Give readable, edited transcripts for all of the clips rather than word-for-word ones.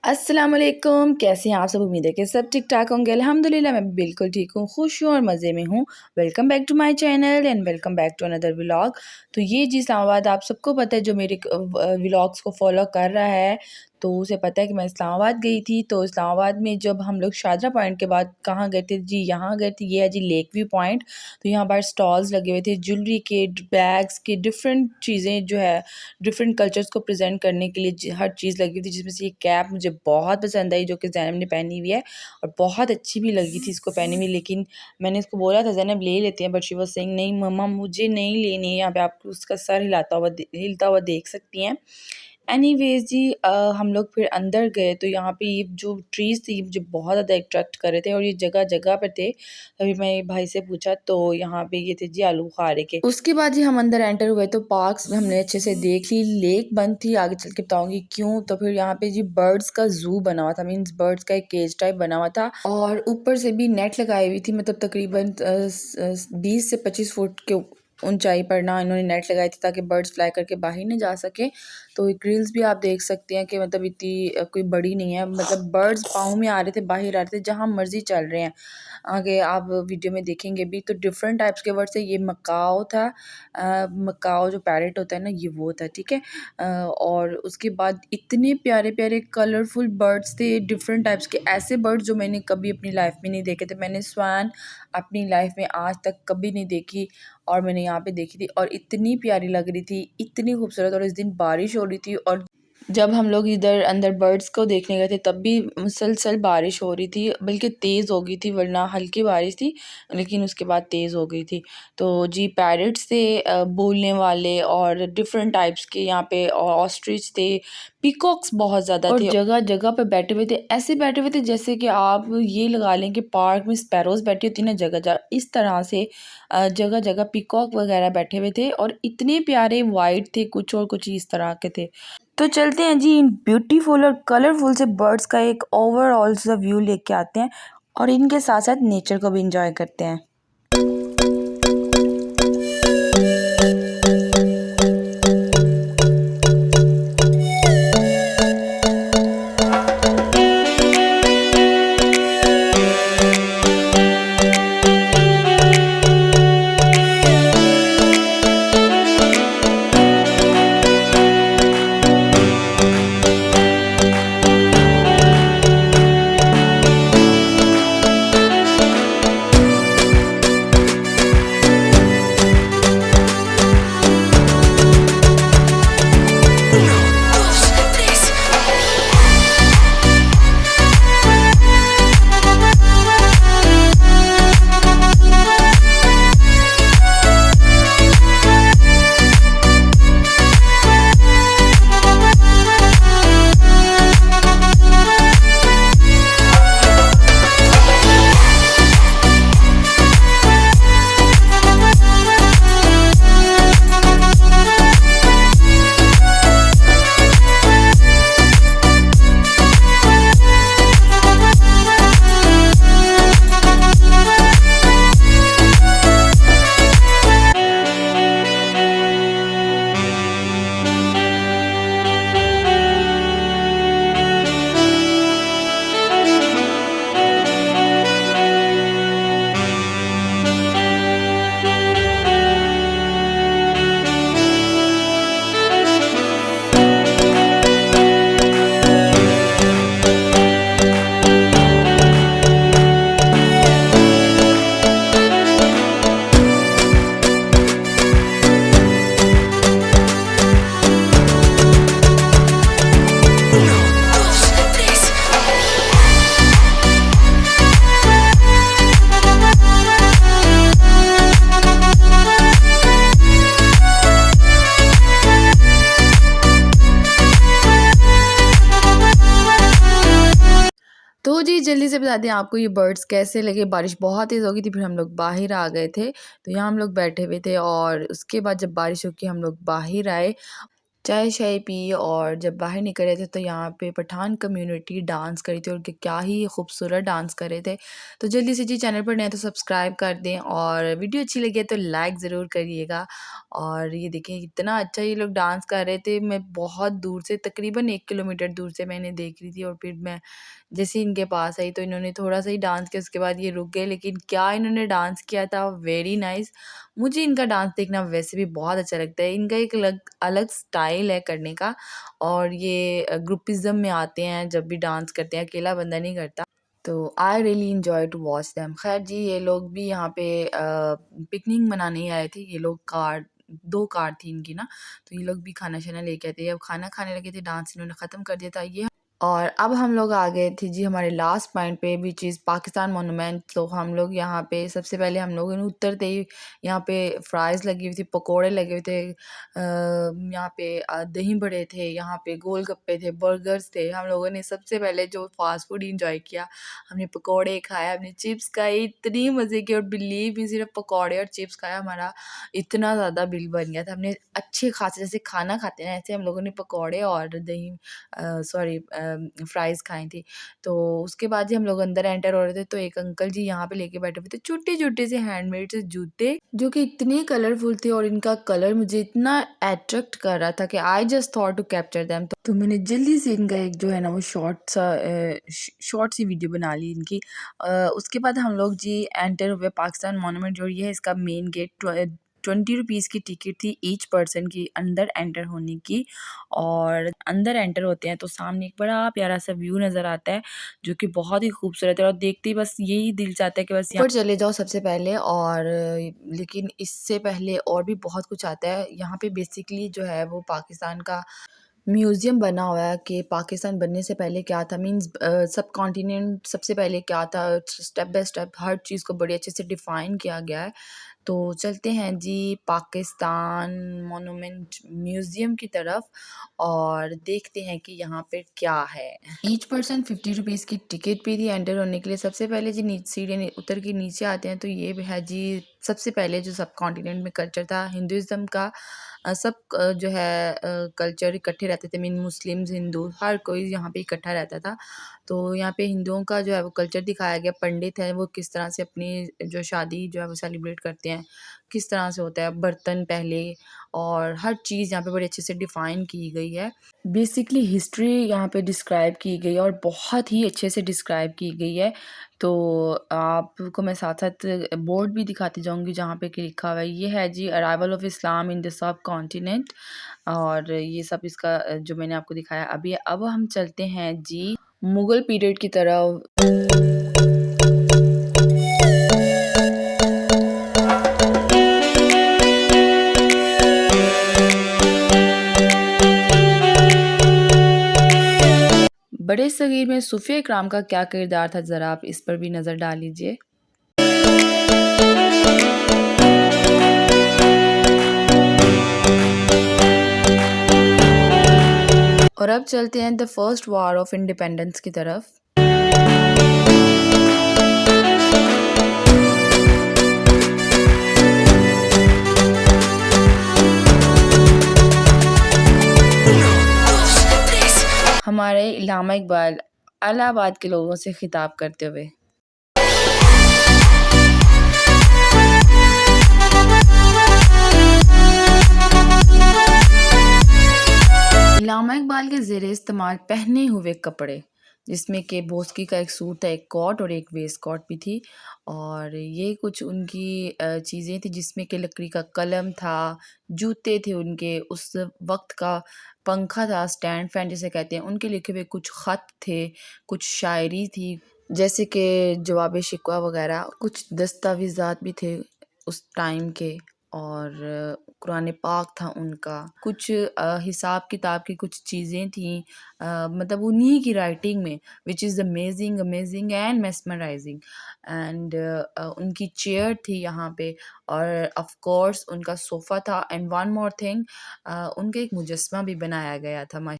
अस्सलाम वालेकुम, कैसे हैं आप सब? उम्मीद है कि सब ठीक-ठाक होंगे। अल्हम्दुलिल्लाह मैं बिल्कुल ठीक हूँ, खुश हूँ और मज़े में हूँ। Welcome back to my channel and welcome back to another vlog. तो ये जी इस्लामाबाद आप सबको पता है जो मेरे व्लॉग्स को फ़ॉलो कर रहा है, तो उसे पता है कि मैं इस्लामाबाद गई थी। तो इस्लामाबाद में जब हम लोग शारजा पॉइंट के बाद कहाँ गए थे? जी यहाँ गए थे, ये है जी लेक व्यू पॉइंट। तो यहाँ पर स्टॉल्स लगे हुए थे ज्वेलरी के, बैग्स के, डिफरेंट चीज़ें जो है डिफरेंट कल्चर्स को प्रेजेंट करने के लिए हर चीज़ लगी हुई थी, जिसमें से ये कैप मुझे बहुत पसंद आई जो कि ज़ैनब ने पहनी हुई है और बहुत अच्छी भी लगी थी इसको पहनी हुई। लेकिन मैंने इसको बोला था ज़ैनब ले लेते हैं, बट शी वाज सेइंग नहीं मम्मा मुझे नहीं लेनी है। यहाँ पे आप उसका सर हिलता हुआ देख सकती हैं। एनीवेज़ जी हम लोग फिर अंदर गए तो यहाँ पे ये जो ट्रीज़ थी मुझे बहुत ज़्यादा अट्रैक्ट कर रहे थे और ये जगह-जगह पे थे। तभी मैं भाई से पूछा तो यहाँ पे ये थे जी आलू बुखारे के। उसके बाद जी हम अंदर एंटर हुए तो पार्क्स हमने अच्छे से देख ली। लेक बंद थी, आगे चल के बताऊँगी क्यों। तो फिर यहाँ पे जी बर्ड्स का ज़ू बना हुआ था, मीन्स बर्ड्स का एक केज टाइप बना हुआ था और ऊपर से भी नेट लगाई हुई थी, मतलब तकरीबन 20 से 25 फुट के ऊंचाई पर ना इन्होंने नेट लगाई थी ताकि बर्ड्स फ्लाई करके बाहर नहीं जा सके। तो ग्रिल्स भी आप देख सकते हैं कि मतलब इतनी कोई बड़ी नहीं है, मतलब बर्ड्स पाँव में आ रहे थे, बाहर आ रहे थे, जहाँ मर्जी चल रहे हैं। आगे आप वीडियो में देखेंगे भी तो डिफरेंट टाइप्स के बर्ड्स है। ये मकाओ था, मकाओ जो पैरेट होता है ना ये वो था, ठीक है। और उसके बाद इतने प्यारे प्यारे कलरफुल बर्ड्स थे, डिफरेंट टाइप्स के, ऐसे बर्ड्स जो मैंने कभी अपनी लाइफ में नहीं देखे थे। मैंने स्वान अपनी लाइफ में आज तक कभी नहीं देखी और मैंने यहाँ पे देखी थी और इतनी प्यारी लग रही थी, इतनी खूबसूरत। और इस दिन बारिश हो रही थी और जब हम लोग इधर अंदर बर्ड्स को देखने गए थे तब भी मुसलसल बारिश हो रही थी, बल्कि तेज़ हो गई थी, वरना हल्की बारिश थी लेकिन उसके बाद तेज़ हो गई थी। तो जी पैरट्स थे बोलने वाले और डिफरेंट टाइप्स के, यहाँ पे ऑस्ट्रिच थे, पीकॉक्स बहुत ज़्यादा और थे, जगह जगह पे बैठे हुए थे। ऐसे बैठे हुए थे जैसे कि आप ये लगा लें कि पार्क में स्पैरोज बैठी होती है ना, जगह जगह इस तरह से जगह जगह पीकॉक वगैरह बैठे हुए थे और इतने प्यारे वाइट थे कुछ और कुछ इस तरह के थे। तो चलते हैं जी इन ब्यूटीफुल और कलरफुल से बर्ड्स का एक ओवरऑल सा व्यू लेके आते हैं और इनके साथ साथ नेचर को भी इंजॉय करते हैं। तो जी जल्दी से बता दें आपको ये बर्ड्स कैसे लगे। बारिश बहुत तेज़ हो गई थी, फिर हम लोग बाहर आ गए थे, तो यहाँ हम लोग बैठे हुए थे और उसके बाद जब बारिश हो के हम लोग बाहर आए चाय शाय पी और जब बाहर निकल रहे थे तो यहाँ पे पठान कम्युनिटी डांस करी थी और क्या ही खूबसूरत डांस कर रहे थे। तो जल्दी से जी चैनल पर नए तो सब्सक्राइब कर दें और वीडियो अच्छी लगी है तो लाइक ज़रूर करिएगा। और ये देखिए कितना अच्छा ये लोग डांस कर रहे थे। मैं बहुत दूर से तकरीबन 1 किलोमीटर दूर से मैं इन्हें देख रही थी और फिर मैं जैसे ही इनके पास आई तो इन्होंने थोड़ा-सा ही डांस किया, उसके बाद ये रुक गए, लेकिन क्या इन्होंने डांस किया था, वेरी नाइस। मुझे इनका डांस देखना वैसे भी बहुत अच्छा लगता है। इनका एक अलग अलग स्टाइल है करने का और ये ग्रुपिज़्म में आते हैं जब भी डांस करते हैं, अकेला बंदा नहीं करता। तो I really enjoy to watch them. ख़ैर जी ये लोग भी यहाँ पे पिकनिक मनाने ही आए थे। ये लोग कार 2 कार थी इनकी ना, तो ये लोग भी खाना-शाना लेके आए थे। अब खाना खाने लगे थे, डांस इन्होंने ख़त्म कर दिया था। ये और अब हम लोग आ गए थे जी हमारे लास्ट पॉइंट पे व्हिच इज़ पाकिस्तान मॉन्यूमेंट। तो हम लोग यहाँ पे सबसे पहले हम लोगों ने उतरते ही यहाँ पे फ्राइज़ लगी हुई थी, पकोड़े लगे हुए थे, यहाँ पे दही बड़े थे, यहाँ पे गोलगप्पे थे, बर्गर्स थे। हम लोगों ने सबसे पहले जो फ़ास्ट फूड एन्जॉय किया, हमने पकोड़े खाए, हमने चिप्स खाई, इतनी मज़े की और बिलीव मी सिर्फ़ पकोड़े और चिप्स खाया हमारा इतना ज़्यादा बिल बन गया था। हमने अच्छे खासे जैसे खाना खाते हैं ऐसे हम लोगों ने पकोड़े और दही सॉरी फ्राइज़ खाई थी। तो उसके बाद जी हम लोग अंदर एंटर हो रहे थे तो एक अंकल जी यहाँ पे लेके बैठे हुए थे छोटे-छोटे से हैंडमेड से जूते, जो कि इतने कलरफुल थे और इनका कलर मुझे इतना अट्रैक्ट कर रहा था कि I just thought to capture them. तो मैंने जल्दी से इनका एक जो है ना वो शॉर्ट सी वीडियो बना ली इनकी। उसके बाद हम लोग जी एंटर हुए पाकिस्तान मॉन्यूमेंट, जो ये है इसका मेन गेट। 20 रुपीज़ की टिकट थी ईच पर्सन की अंदर एंटर होने की। और अंदर एंटर होते हैं तो सामने एक बड़ा प्यारा सा व्यू नज़र आता है जो कि बहुत ही खूबसूरत है और देखते ही बस यही दिल चाहता है कि बस यहाँ ऊपर चले जाओ सबसे पहले। और लेकिन इससे पहले और भी बहुत कुछ आता है यहाँ पे। बेसिकली जो है वो पाकिस्तान का म्यूज़ियम बना हुआ है कि पाकिस्तान बनने से पहले क्या था, मीन्स सब कॉन्टिनेंट सबसे पहले क्या था, स्टेप बाय स्टेप हर चीज़ को बड़े अच्छे से डिफ़ाइन किया गया है। तो चलते हैं जी पाकिस्तान मॉन्यूमेंट म्यूज़ियम की तरफ और देखते हैं कि यहाँ पे क्या है। ईच पर्सन 50 रुपीज़ की टिकट भी थी एंटर होने के लिए। सबसे पहले जी सीढ़ी उतर के नीचे आते हैं तो ये है जी सबसे पहले जो सब कॉन्टिनेंट में कल्चर था हिंदुज़्म का। सब जो है कल्चर इकट्ठे रहते थे, मीन मुस्लिम्स, हिंदू, हर कोई यहाँ पे इकट्ठा रहता था। तो यहाँ पे हिंदुओं का जो है वो कल्चर दिखाया गया। पंडित हैं वो किस तरह से अपनी जो शादी जो है वो सेलिब्रेट करते हैं, किस तरह से होता है, बर्तन पहले और हर चीज़ यहाँ पे बड़े अच्छे से डिफ़ाइन की गई है। बेसिकली हिस्ट्री यहाँ पे डिस्क्राइब की गई है और बहुत ही अच्छे से डिस्क्राइब की गई है। तो आपको मैं साथ-साथ बोर्ड भी दिखाती जाऊँगी जहाँ पे कि लिखा हुआ है। ये है जी arrival of Islam in the subcontinent और ये सब इसका जो मैंने आपको दिखाया अभी। अब हम चलते हैं जी मुग़ल पीरियड की तरफ। बड़े सगीर में सूफिया इकराम का क्या किरदार था, ज़रा आप इस पर भी नज़र डाल लीजिए। और अब चलते हैं the first war of independence की तरफ। हमारे इल्लामा इकबाल इलाहाबाद के लोगों से खिताब करते हुए। इल्लामा इकबाल के ज़ेरे इस्तेमाल पहने हुए कपड़े, जिसमें कि बोस्की का एक सूट था, एक कोट और एक वेस्ट कोट भी थी। और ये कुछ उनकी चीज़ें थी जिसमें कि लकड़ी का कलम था, जूते थे उनके, उस वक़्त का पंखा था, स्टैंड फ़ैन जिसे कहते हैं, उनके लिखे हुए कुछ ख़त थे, कुछ शायरी थी, जैसे कि जवाब शिकवा वग़ैरह, कुछ दस्तावेज़ात भी थे उस टाइम के। और कुरान पाक था उनका, कुछ हिसाब किताब की कुछ चीज़ें थीं, मतलब उन्हीं की राइटिंग में, which is amazing and mesmerising. And उनकी चेयर थी यहाँ पे और ऑफ कोर्स उनका सोफ़ा था। एंड वन मोर थिंग, उनका एक मुजस्मा भी बनाया गया था।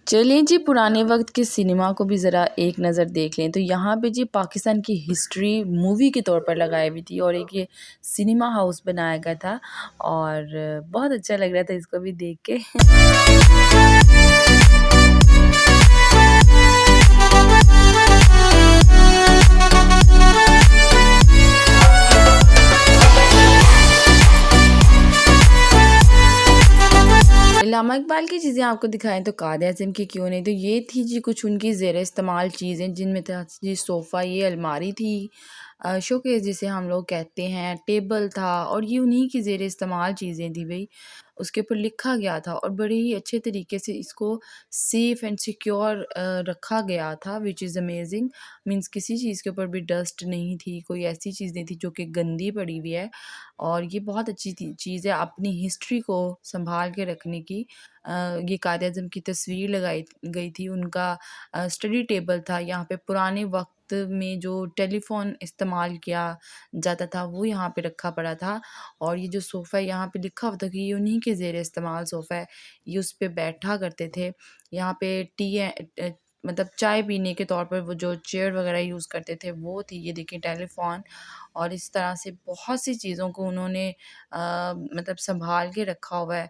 चलिए जी पुराने वक्त के सिनेमा को भी ज़रा एक नज़र देख लें। तो यहाँ पे जी पाकिस्तान की हिस्ट्री मूवी के तौर पर लगाई हुई थी और एक ये सिनेमा हाउस बनाया गया था और बहुत अच्छा लग रहा था इसको भी देख के। अल्लामा इकबाल की चीज़ें आपको दिखाएँ तो कायद-ए-आज़म की क्यों नहीं। तो ये थी जी कुछ उनकी ज़ेर इस्तेमाल चीज़ें जिनमें था जी सोफ़ा, ये अलमारी थी, शोकेस जिसे हम लोग कहते हैं, टेबल था और ये उन्हीं की ज़ेर इस्तेमाल चीज़ें थी भई। उसके ऊपर लिखा गया था और बड़े ही अच्छे तरीके से इसको सेफ़ एंड सिक्योर रखा गया था व्हिच इज़ अमेज़िंग। मीन्स किसी चीज़ के ऊपर भी डस्ट नहीं थी, कोई ऐसी चीज़ नहीं थी जो कि गंदी पड़ी हुई है और ये बहुत अच्छी थी चीज़ है अपनी हिस्ट्री को सँभाल के रखने की। ये कायद-ए-आज़म की तस्वीर लगाई गई थी, उनका स्टडी टेबल था, यहाँ पे पुराने वक़्त में जो टेलीफ़ोन इस्तेमाल किया जाता था वो यहाँ पे रखा पड़ा था और ये जो सोफ़ा है यहाँ पे लिखा हुआ था कि ये उन्हीं के ज़ेर इस्तेमाल सोफ़ा है, ये उस पे बैठा करते थे। यहाँ पे मतलब चाय पीने के तौर पर वो जो चेयर वग़ैरह यूज़ करते थे वो थी। ये देखिए टेलीफ़ोन और इस तरह से बहुत सी चीज़ों को उन्होंने मतलब सँभाल के रखा हुआ है।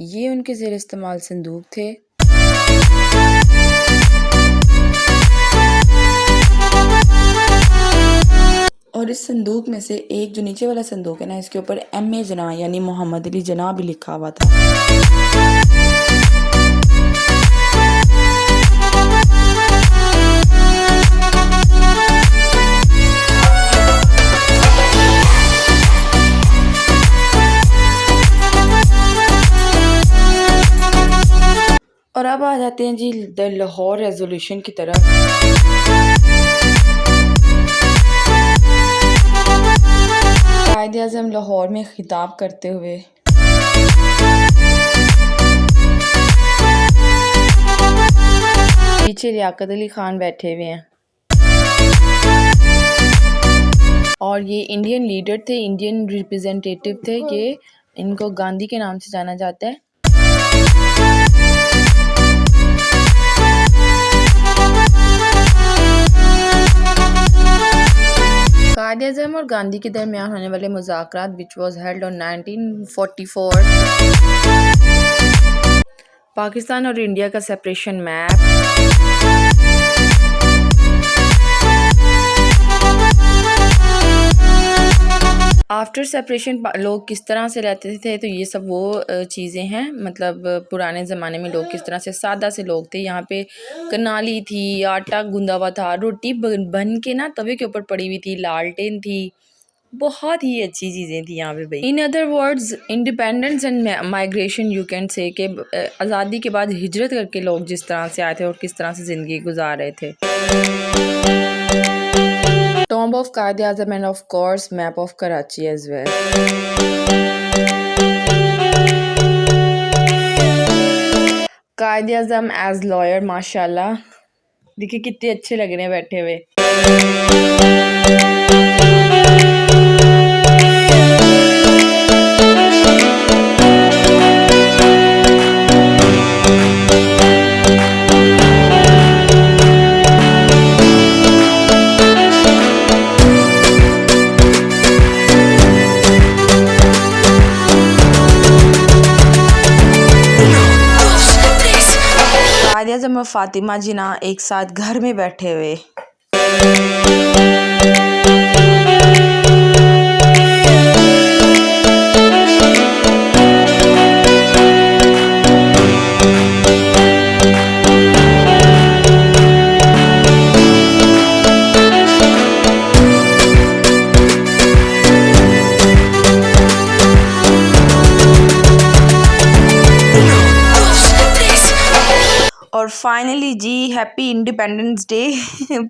ये उनके ज़ेर इस्तेमाल संदूक थे। और इस संदूक में से एक जो नीचे वाला संदूक है ना, इसके ऊपर एम.ए. जना यानी मोहम्मद अली जना भी लिखा हुआ था। और अब आ जाते हैं जी द लाहौर रेज़ोल्यूशन की तरफ। कायद-ए-आज़म लाहौर में खिताब करते हुए पीछे लियाकत अली खान बैठे हुए हैं और ये इंडियन लीडर थे, इंडियन रिप्रेजेंटेटिव थे। ये इनको गांधी के नाम से जाना जाता है। कायद-ए-आज़म और गांधी के दरमियान होने वाले मुज़ाकरात which was held on 1944। Pakistan और इंडिया का सेपरेशन मैप। आफ्टर सेपरेशन लोग किस तरह से रहते थे तो ये सब वो चीज़ें हैं। मतलब पुराने ज़माने में लोग किस तरह से सादा से लोग थे। यहाँ पे कनाली थी, आटा गूंदा हुआ था, रोटी बन के ना तवे के ऊपर पड़ी हुई थी, लालटेन थी, बहुत ही अच्छी चीज़ें थी यहाँ पे भाई। In other words independence and migration you can say कि आज़ादी के बाद हिजरत करके लोग जिस तरह से आए थे और किस तरह से ज़िंदगी गुजार रहे थे। Tomb of Quaid-e-Azam and of course map of Karachi as well. Quaid-e-Azam as lawyer माशाल्लाह देखिए कितने अच्छे लग रहे हैं बैठे हुए। कायद-ए-आज़म और फातिमा जिन्ना एक साथ घर में बैठे हुए। और फाइनली जी हैप्पी इंडिपेंडेंस डे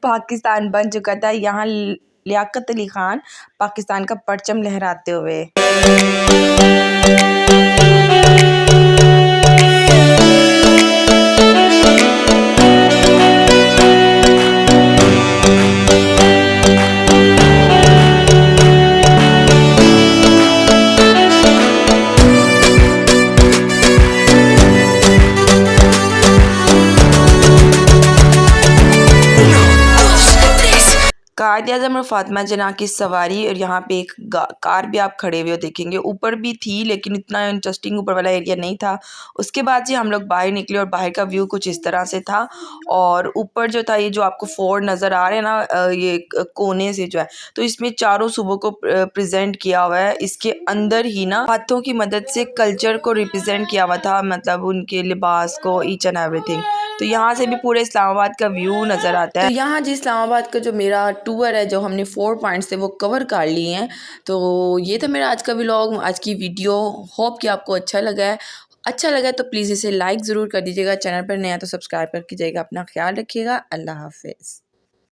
पाकिस्तान बन चुका था। यहाँ लियाकत अली खान पाकिस्तान का परचम लहराते हुए। कायद-ए-आज़म और फ़ातिमा जना की सवारी, और यहाँ पे एक कार भी आप खड़े हुए देखेंगे। ऊपर भी थी लेकिन इतना इंटरेस्टिंग ऊपर वाला एरिया नहीं था। उसके बाद जी हम लोग बाहर निकले और बाहर का व्यू कुछ इस तरह से था। और ऊपर जो था, ये जो आपको फोर्ट नज़र आ रहे हैं ना, ये कोने से जो है, तो इसमें चारों सूबों को प्रेजेंट किया हुआ है। इसके अंदर ही ना हाथों की मदद से कल्चर को रिप्रेजेंट किया हुआ था, मतलब उनके लिबास को, ईच एंड एवरीथिंग। तो यहाँ से भी पूरे इस्लामाबाद का व्यू नज़र आता है। तो यहाँ जी इस्लामाबाद का जो मेरा टूर है, जो हमने 4 पॉइंट्स थे वो कवर कर लिए हैं। तो ये था मेरा आज का व्लॉग, आज की वीडियो। होप कि आपको अच्छा लगा है। अच्छा लगा तो प्लीज़ इसे लाइक ज़रूर कर दीजिएगा। चैनल पर नया तो सब्सक्राइब कर कीजिएगा। अपना ख्याल रखिएगा। अल्लाह हाफ़िज़।